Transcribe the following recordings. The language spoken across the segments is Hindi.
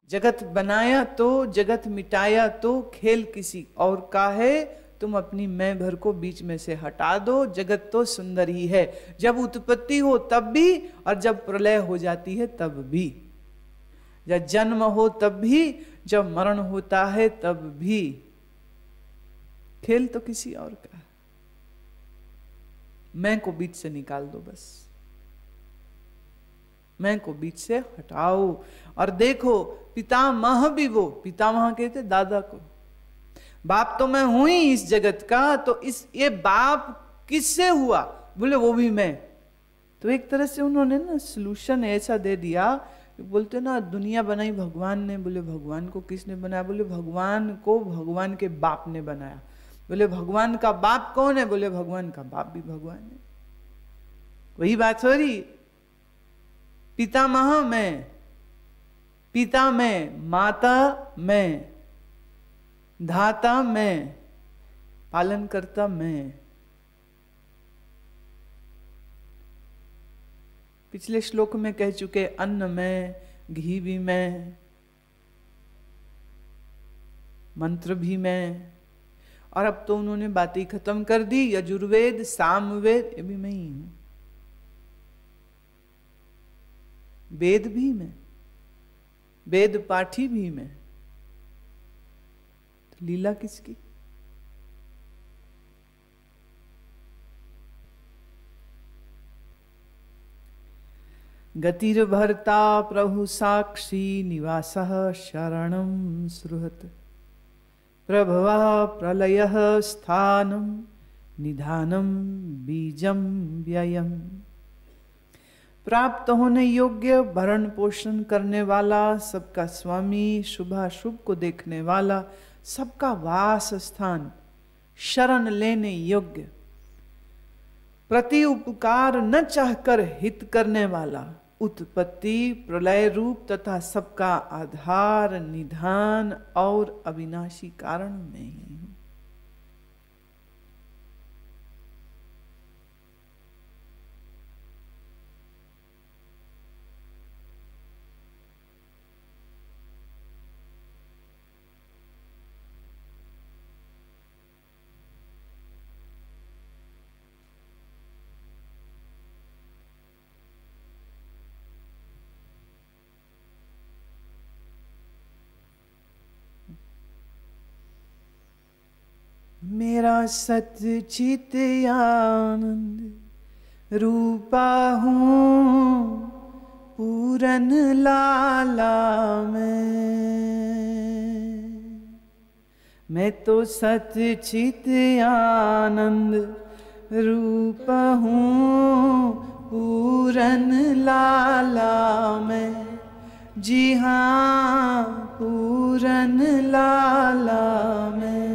जगत बनाया तो, जगत मिटाया तो, खेल किसी और का है, तुम अपनी मैं भर को बीच में से हटा दो, जगत तो सुंदर ही है। जब उत्पत्ति हो तब भी, और जब प्रलय हो जाती है तब भी, जब जन्म हो तब भी, जब मरण होता है तब भी, खेल तो किसी और का है। मैं को बीच से निकाल दो बस, मैं को बीच से हटाओ। और देखो पितामह भी वो, पितामह कहते दादा को, बाप तो मैं हूं ही इस जगत का, तो इस ये बाप किससे हुआ, बोले वो भी मैं। तो एक तरह से उन्होंने ना सलूशन ऐसा दे दिया, बोलते ना दुनिया बनाई भगवान ने, बोले भगवान को किसने बनाया, बोले भगवान को भगवान के बाप ने बनाया। बोले भगवान का बाप कौन है, बोले भगवान का बाप भी भगवान है। वही बात हो रही, पितामह मैं, पिता मैं, माता मैं, धाता मैं, पालन करता मैं। पिछले श्लोक में कह चुके, अन्न में, घी भी मैं, मंत्र भी मैं, और अब तो उन्होंने बातें खत्म कर दी, यजुर्वेद सामवेद ये भी मैं ही हूं, वेद भी मैं, वेद पाठी भी मैं, तो लीला किसकी। गतिर्भर्ता प्रभु साक्षी निवासः शरणं सुहृत्, प्रभवः प्रलयः स्थानं निधानं बीजं व्ययम्। प्राप्त होने योग्य, भरण पोषण करने वाला, सबका स्वामी, शुभाशुभ को देखने वाला, सबका वास स्थान, शरण लेने योग्य, प्रति उपकार न चाहकर हित करने वाला, उत्पत्ति प्रलय रूप तथा सबका आधार, निधान और अविनाशी कारण में ही हूं। मेरा सच्चित आनंद रूपा हूँ पूरन लाला मैं तो सच्चित आनंद रूपा हूँ पूरन लाला मैं, जी हाँ पूरन लाला मैं।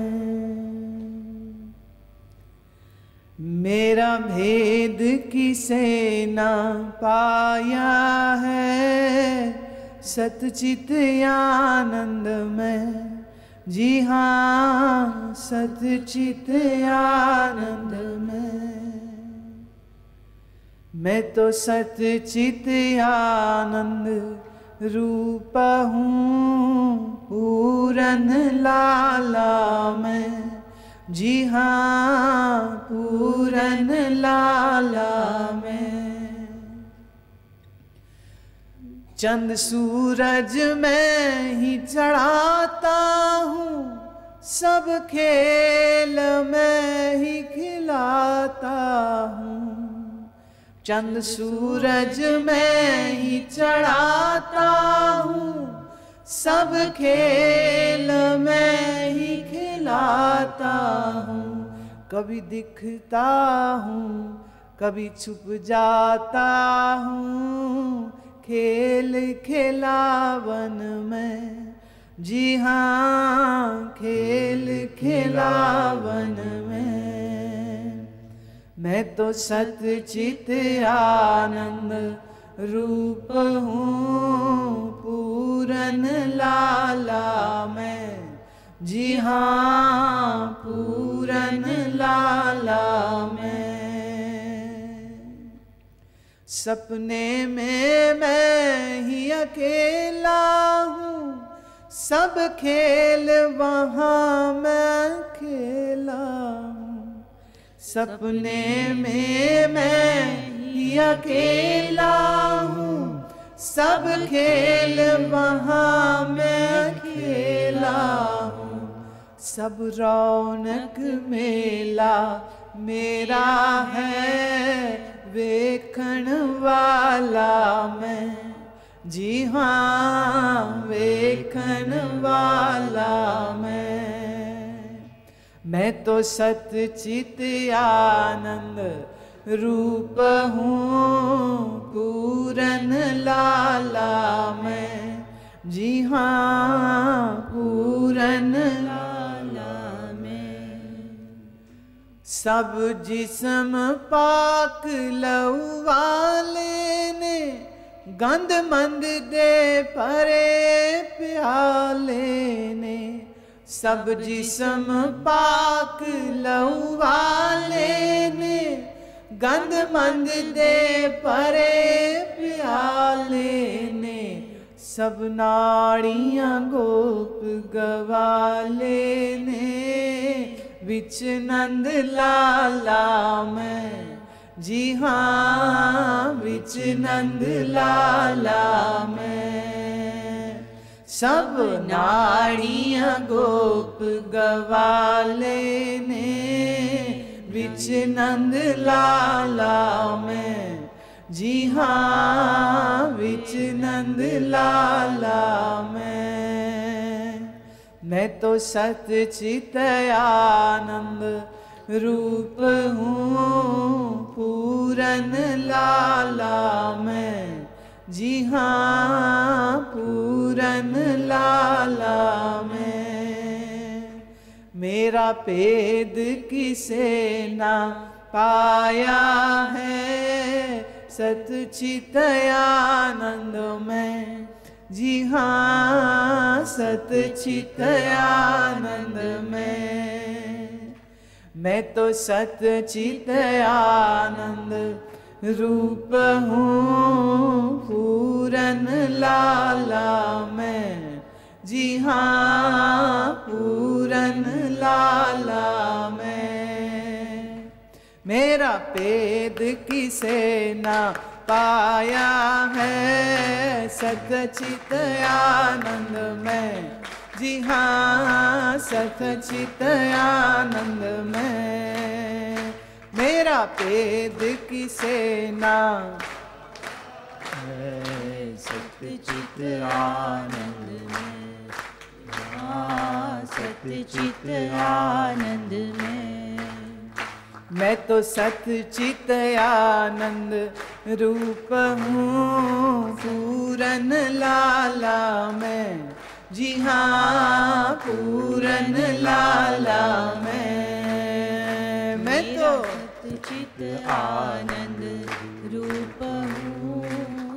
मेरा भेद किसे ना पाया है, सच्चित आनंद में, जी हाँ सच्चित आनंद में। मैं तो सच्चित आनंद रूप हूँ पूरन लाला मैं, जी हाँ पूरन लाला में। चंद सूरज मैं ही चढ़ाता हूँ, सब खेल मैं ही खिलाता हूँ। चंद सूरज मैं ही चढ़ाता हूँ, सब खेल मैं ही खिलाता हूँ। कभी दिखता हूँ कभी छुप जाता हूँ, खेल खिलावन में, जी हाँ खेल खिलावन में। मैं तो सच्चित आनंद रूप हूँ पूरन लाला मैं, जी हाँ पूरन लाला मैं। सपने में मैं ही अकेला हूँ, सब खेल वहाँ मैं खेला हूँ, सपने में मैं ही अकेला हूँ, सब खेल वहाँ मैं खेला हूँ, सब रौनक मेला मेरा है, वेखण वाला मैं, जी हाँ वेखण वाला मैं तो सत चित आनंद रूप हूँ, पूरन लाला मैं, जी हाँ पूरन लाला मैं। सब जिस्म पाक लहू वाले ने, गंध मंद दे परे प्याले ने, सब जिस्म पाक लहू वाले ने, गंध मंद दे परे प्याले ने, सब नाड़ियाँ गोप गवाले ने, विच नंद लाला मैं, जी हाँ विच नंद लाला मैं। सब नाड़ियाँ गोप गवाले ने, विच नंद लाला मैं, जी हाँ विच नंद लाला मैं तो सत चित आनंद रूप हूँ, पूरन लाला मैं, जी हाँ पूरन लाला मैं। मेरा भेद किसे ना पाया है, सत चित आनंद में, जी हाँ सत चित आनंद में। मैं तो सत चित आनंद रूप हूँ, पूरन लाला मैं, जी हाँ पूरन लाला मैं। मेरा भेद किसे ना पाया है, सत चित आनंद में, जी हाँ सत चित आनंद में। मेरा भेद किसे ना है, सत चित आनंद में, हाँ सत चित आनंद में। मैं तो सत चित आनंद रूप हूँ, पूरन लाला मैं, जी हाँ पूरन लाला मैं तो सत चित आनंद रूप हूँ,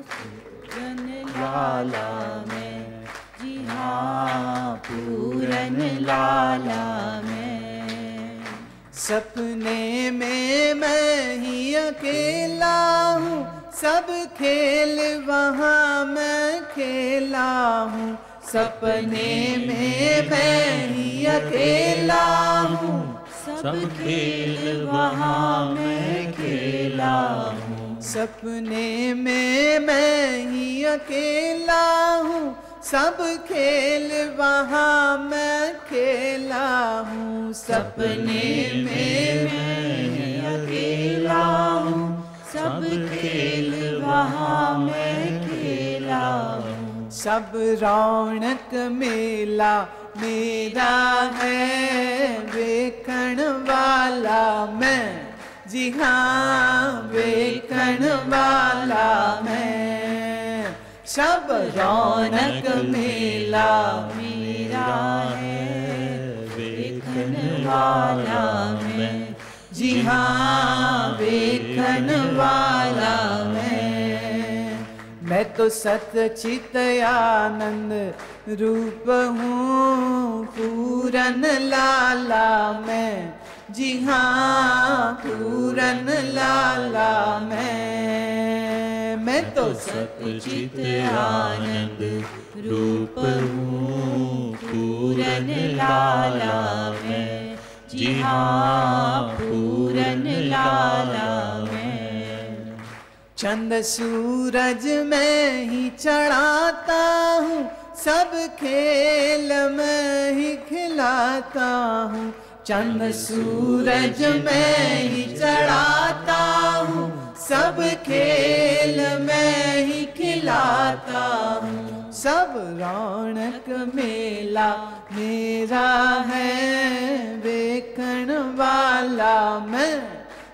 पूरन लाला मैं, जी हाँ पूरन लाला मैं। सपने में मैं ही अकेला हूँ, सब खेल वहाँ मैं खेला हूँ, सपने में मैं ही अकेला हूँ, सब खेल वहाँ मैं खेला हूँ, सपने में मैं ही अकेला हूँ, सब खेल वहाँ मैं खेला हूँ, सपने में मैं अकेला हूँ, सब खेल वहाँ मैं खेला हूँ। सब रौनक मेला मेरा है, वेखण वाला मैं, जी हाँ वेखण वाला मैं। सब रौनक मेला मेरा है, वेखण वाला मैं, जी हाँ वेखण वाला मैं तो सत चित आनंद रूप हूँ, पूरन लाला मैं, जी हाँ पूरन लाला मैं तो सतचित आनंद रूप हूँ पूरन लाला मैं, जी हाँ पूरन लाला मैं। चंद सूरज में ही चढ़ाता हूँ, सब खेल में ही खिलाता हूँ। चंद सूरज में ही चढ़ाता हूँ, सब खेल में ही खिलाता हूँ। सब रौनक मेला मेरा है, देखन वाला मैं,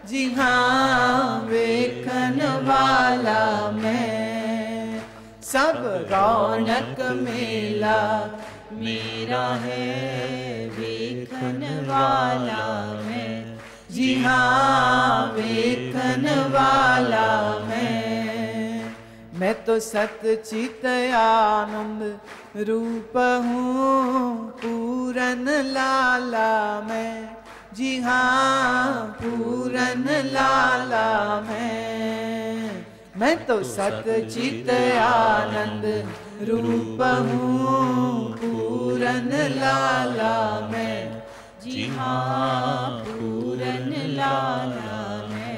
जी हाँ देखन वाला मैं। सब रौनक मेला मेरा है, देखन वाला मैं, जी हाँ देखन वाला मैं तो सतचित आनंद रूप हूँ पूरन लाला मैं, जी हाँ पूरन लाला मैं तो सतचित आनंद रूप हूँ पूरन लाला मैं, जी हाँ पूरन लाला मैं।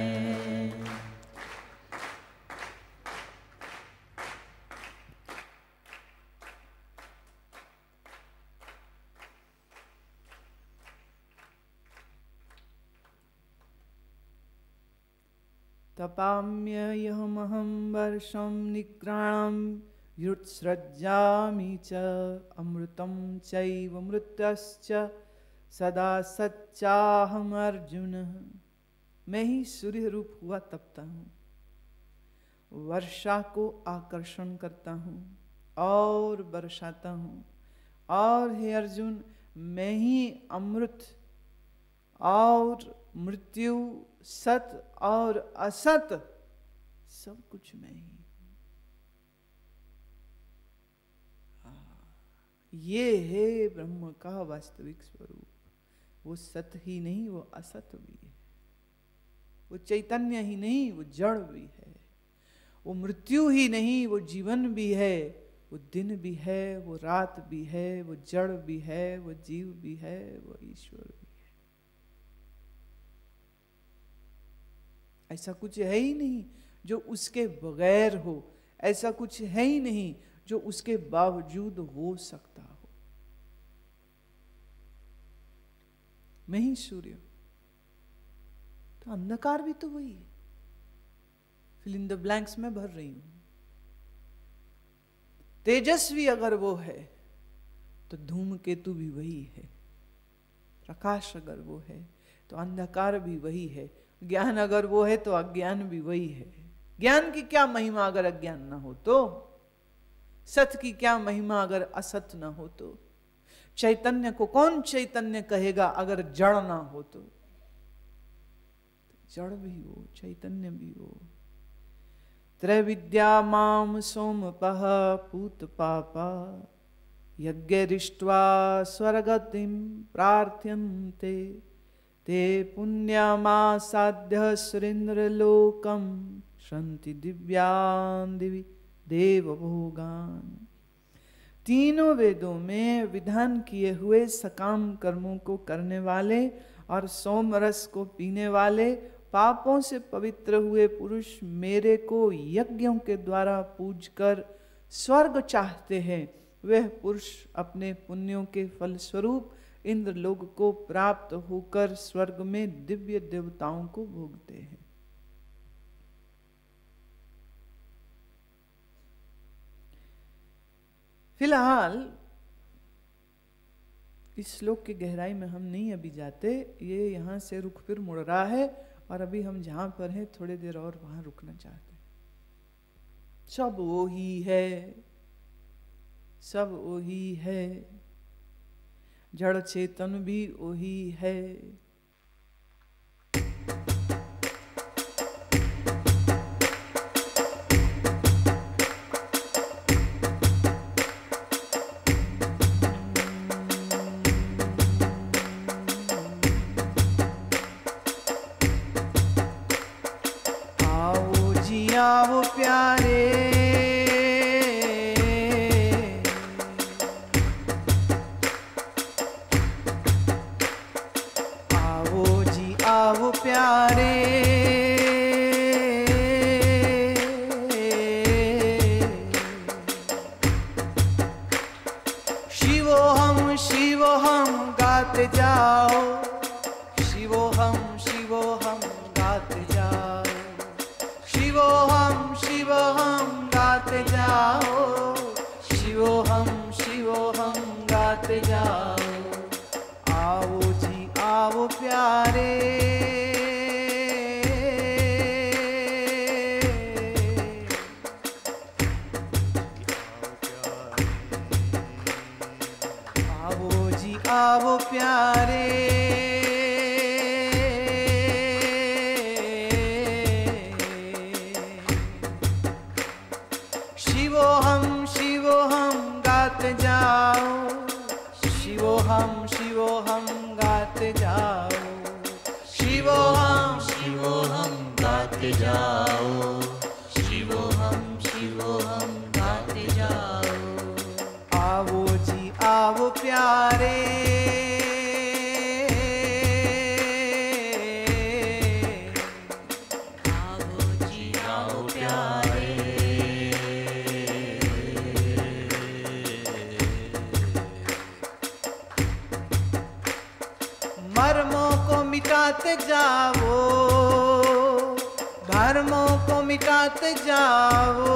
तपाम्यहमहं वर्षं निग्राणं युत्सृजामि च, अमृतं चैव मृतश्च सदा सच्चाहम अर्जुन। मैं ही सूर्य रूप हुआ तपता हूँ, वर्षा को आकर्षण करता हूँ और बरसाता हूँ। और हे अर्जुन, मैं ही अमृत और मृत्यु, सत और असत, सब कुछ मैं ही। ये है ब्रह्म का वास्तविक स्वरूप। वो सत ही नहीं, वो असत भी है। वो चैतन्य ही नहीं, वो जड़ भी है। वो मृत्यु ही नहीं, वो जीवन भी है। वो दिन भी है, वो रात भी है, वो जड़ भी है, वो जीव भी है, वो ईश्वर भी है। ऐसा कुछ है ही नहीं जो उसके बगैर हो, ऐसा कुछ है ही नहीं जो उसके बावजूद हो सकता हो। मैं ही सूर्य, तो अंधकार भी तो वही है। फिल इन द ब्लैंक्स में भर रही हूं। तेजस्वी अगर वो है तो धूमकेतु भी वही है। प्रकाश अगर वो है तो अंधकार भी वही है। ज्ञान अगर वो है तो अज्ञान भी वही है। ज्ञान की क्या महिमा अगर अज्ञान ना हो तो? सत की क्या महिमा अगर असत ना हो तो? चैतन्य को कौन चैतन्य कहेगा अगर जड़ ना हो तो? जड़ भी हो, चैतन्य भी हो। त्रैविद्या माम सोमपः पूत पापा, यज्ञरिष्ट्वा स्वर्गतिं प्रार्थयन्ते, ते पुण्यमासाद्य सुरेन्द्रलोकं शन्ति दिव्यान् दिवि देवभोगान्। तीनों वेदों में विधान किए हुए सकाम कर्मों को करने वाले और सोम रस को पीने वाले, पापों से पवित्र हुए पुरुष मेरे को यज्ञों के द्वारा पूजकर स्वर्ग चाहते हैं। वह पुरुष अपने पुण्यों के फलस्वरूप इंद्रलोक को प्राप्त होकर स्वर्ग में दिव्य देवताओं को भोगते हैं। फिलहाल इस श्लोक की गहराई में हम नहीं अभी जाते। ये यहाँ से रुख फिर मुड़ रहा है और अभी हम जहाँ पर हैं थोड़ी देर और वहाँ रुकना चाहते हैं। सब वो ही है, सब वो ही है, जड़ चेतन भी वो ही है। आओ जी आओ प्यारे, शिवोहम गाते जाओ, शिवोहम शिवोहम गाते जाओ, शिवोहम गाते जाओ। आओ जी आओ प्यारे, मर्मों को मिटाते जाओ, धर्मों को मिटाते जाओ,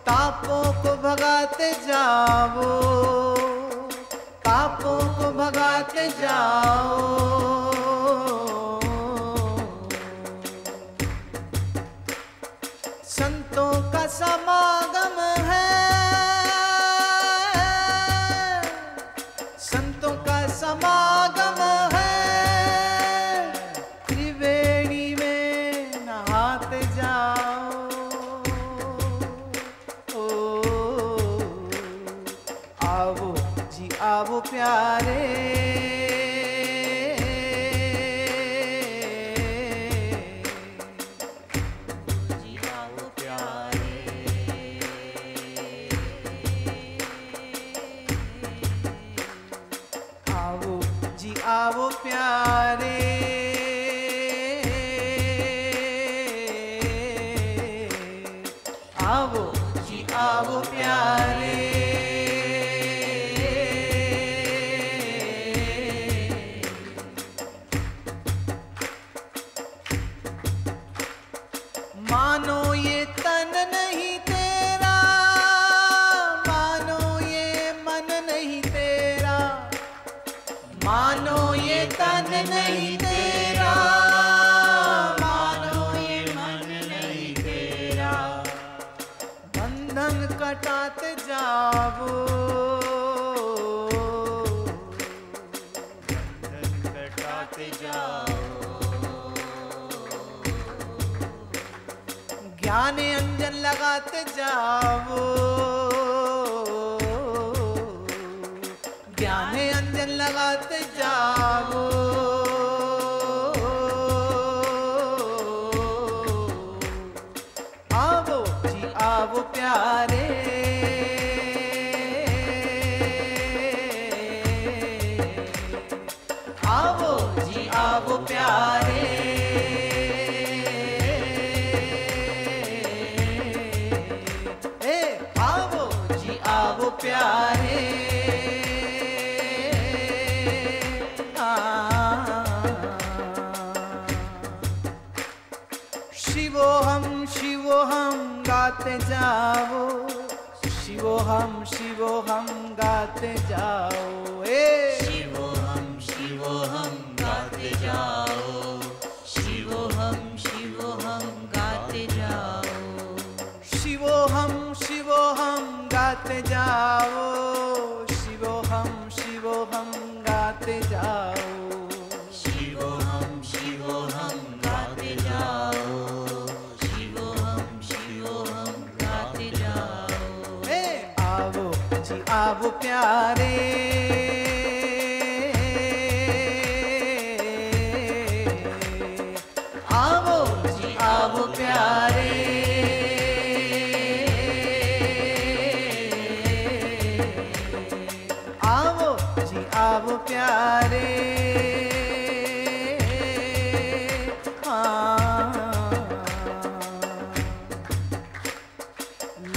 तापों को भगाते जाओ, पापों को भगाते जाओ। संतों का समागम है, संतों का समागम है, त्रिवेणी में नहाते जाओ। ओ आओ जी आओ प्यारे, जी आओ प्यारे, आओ जी आओ प्यारे, आओ जी आओ प्यारे। मानो ये तन नहीं तेरा, मानो ये मन नहीं तेरा, मानो ये तन नहीं तेरा, मानो ये मन नहीं तेरा। बंधन कटाते जाओ, बंधन कटाते जाओ, ज्ञान अंजन लगाते जाओ, ज्ञान अंजन लगाते जाओ। आओ जी आओ प्यारे, आओ जी आओ प्यारे, आओ जी आओ प्यारे। शिवोहम गाते जाओ, शिवोहम गाते जाओ। शिवोहम गाते जाओ, शिवोहम गाते जाओ, शिवोहम गाते जाओ, शिवोहम गाते जाओ, शिवोहम गाते जाओ, शिवोहम गाते जाओ। आओ जी आओ प्यारे, आओ जी आओ प्यारे, आओ जी आओ प्यारे।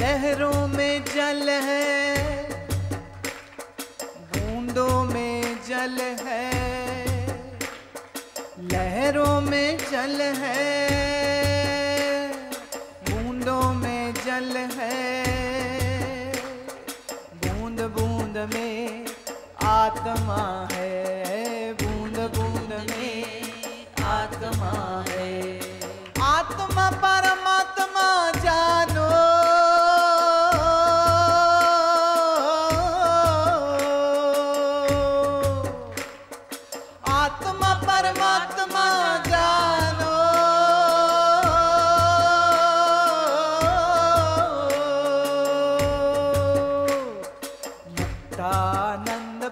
लहरों में जल है, बूंदों में जल है, लहरों में जल है, बूंदों में जल है, बूंद बूंद में आत्मा है, बूंद बूंद में आत्मा है। आत्मा परमात्मा जानो, आत्मा परमात्मा जानो। मुक्तानंद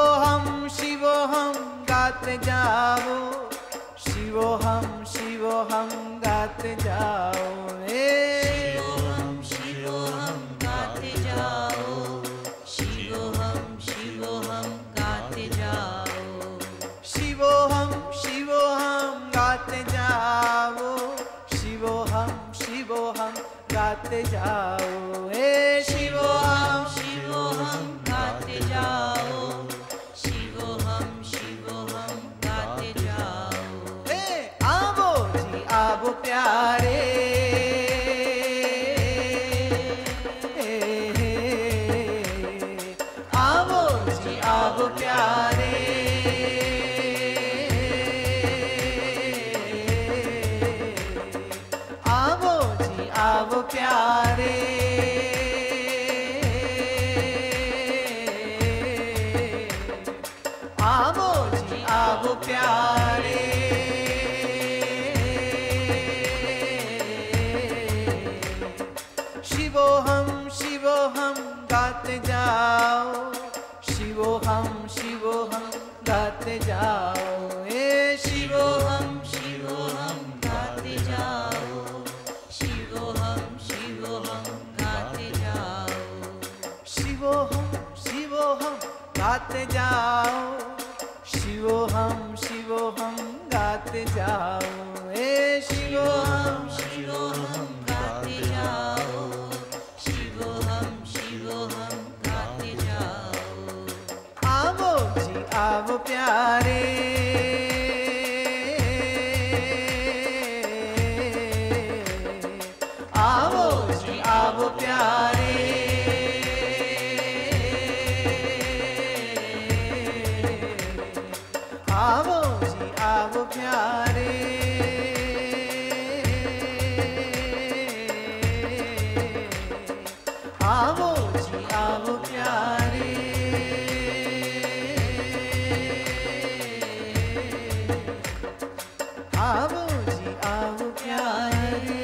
शिवोहम शिवोहम गाते जाओ, शिवोहम शिवोहम गाते जाओ, शिवोहम शिवोहम गाते जाओ, शिवोहम शिवोहम गाते जाओ, शिवोहम शिवोहम गाते जाओ, शिवोहम शिवोहम गाते जाओ, शिवोहम शिवोहम गाते जाओ, शिवोहम शिवोहम गाते जाओ, आवो जी आवो प्यारे, आवो जी आवो प्यारे, आवो जी आवो प्यारे, आवो जी आवो प्यारे, शिवोहम शिवोहम गाते जाओ, शिवोहम शिवोहम गाते जाओ, शिवोहम शिवोहम गाते जाओ, शिवोहम शिवोहम गाते जाओ, शिवोहम शिवोहम गाते जाओ, शिवोहम शिवोहम गाते जाओ, शिवोहम शिवोहम गाते जाओ, शिवोहम शिवोहम गाते जाओ, आवो जी आवो प्यारे, आवो जी आवो प्यारे, आवो जी आवो प्यारे, आवो जी आवो प्यारे, आवो जी आवो प्यारे,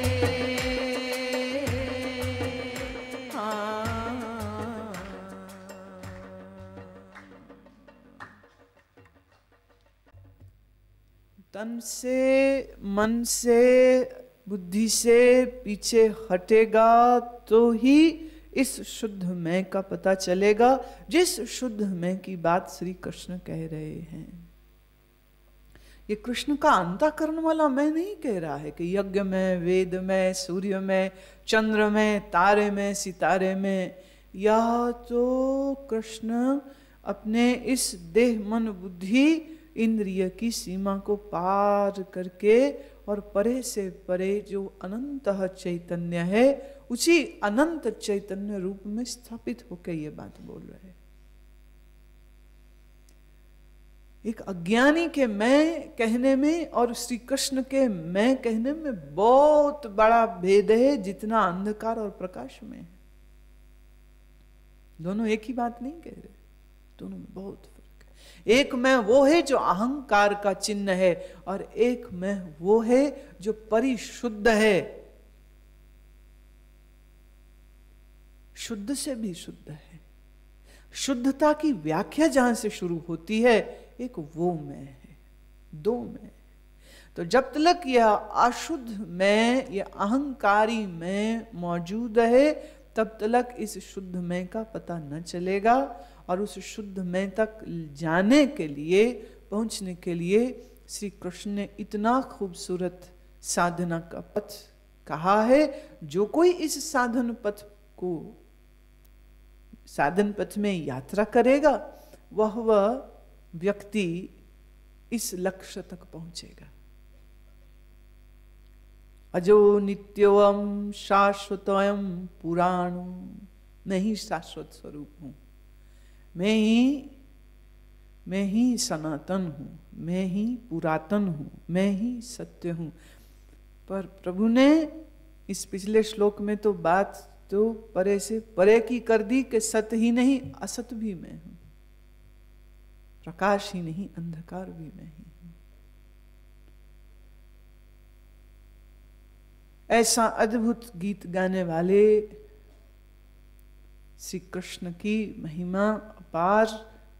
तन से मन से बुद्धि से पीछे हटेगा तो ही इस शुद्ध मैं का पता चलेगा, जिस शुद्ध मैं की बात श्री कृष्ण कह रहे हैं। ये कृष्ण का अंतःकरण वाला मैं नहीं कह रहा है कि यज्ञ में, वेद में, सूर्य में, चंद्र में, तारे में, सितारे में, या तो कृष्ण अपने इस देह मन बुद्धि इंद्रिय की सीमा को पार करके और परे से परे जो अनंत चैतन्य है उसी अनंत चैतन्य रूप में स्थापित होकर ये बात बोल रहे हैं। एक अज्ञानी के मैं कहने में और श्री कृष्ण के मैं कहने में बहुत बड़ा भेद है, जितना अंधकार और प्रकाश में है। दोनों एक ही बात नहीं कह रहे, दोनों में बहुत फर्क है। एक मैं वो है जो अहंकार का चिन्ह है और एक मैं वो है जो परिशुद्ध है, शुद्ध से भी शुद्ध है। शुद्धता की व्याख्या जहां से शुरू होती है, एक वो मैं है, दो मैं है। तो जब तक यह अशुद्ध मैं, यह अहंकारी मैं मौजूद है, तब तक इस शुद्ध मैं का पता न चलेगा। और उस शुद्ध मैं तक जाने के लिए, पहुंचने के लिए श्री कृष्ण ने इतना खूबसूरत साधना का पथ कहा है। जो कोई इस साधन पथ को, साधन पथ में यात्रा करेगा, वह व्यक्ति इस लक्ष्य तक पहुंचेगा। अजो नित्यम शाश्वतम पुराणो, मैं ही शाश्वत स्वरूप हूं, मैं ही सनातन हूं, मैं ही पुरातन हूं, मैं ही सत्य हूं। पर प्रभु ने इस पिछले श्लोक में तो बात तो परे से परे की कर दी कि सत्य ही नहीं असत भी मैं हूं, प्रकाश ही नहीं अंधकार भी मैं ही हूं। ऐसा अद्भुत गीत गाने वाले श्री कृष्ण की महिमा अपार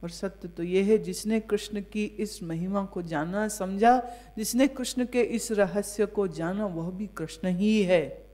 और सत्य तो ये है, जिसने कृष्ण की इस महिमा को जाना समझा, जिसने कृष्ण के इस रहस्य को जाना, वह भी कृष्ण ही है।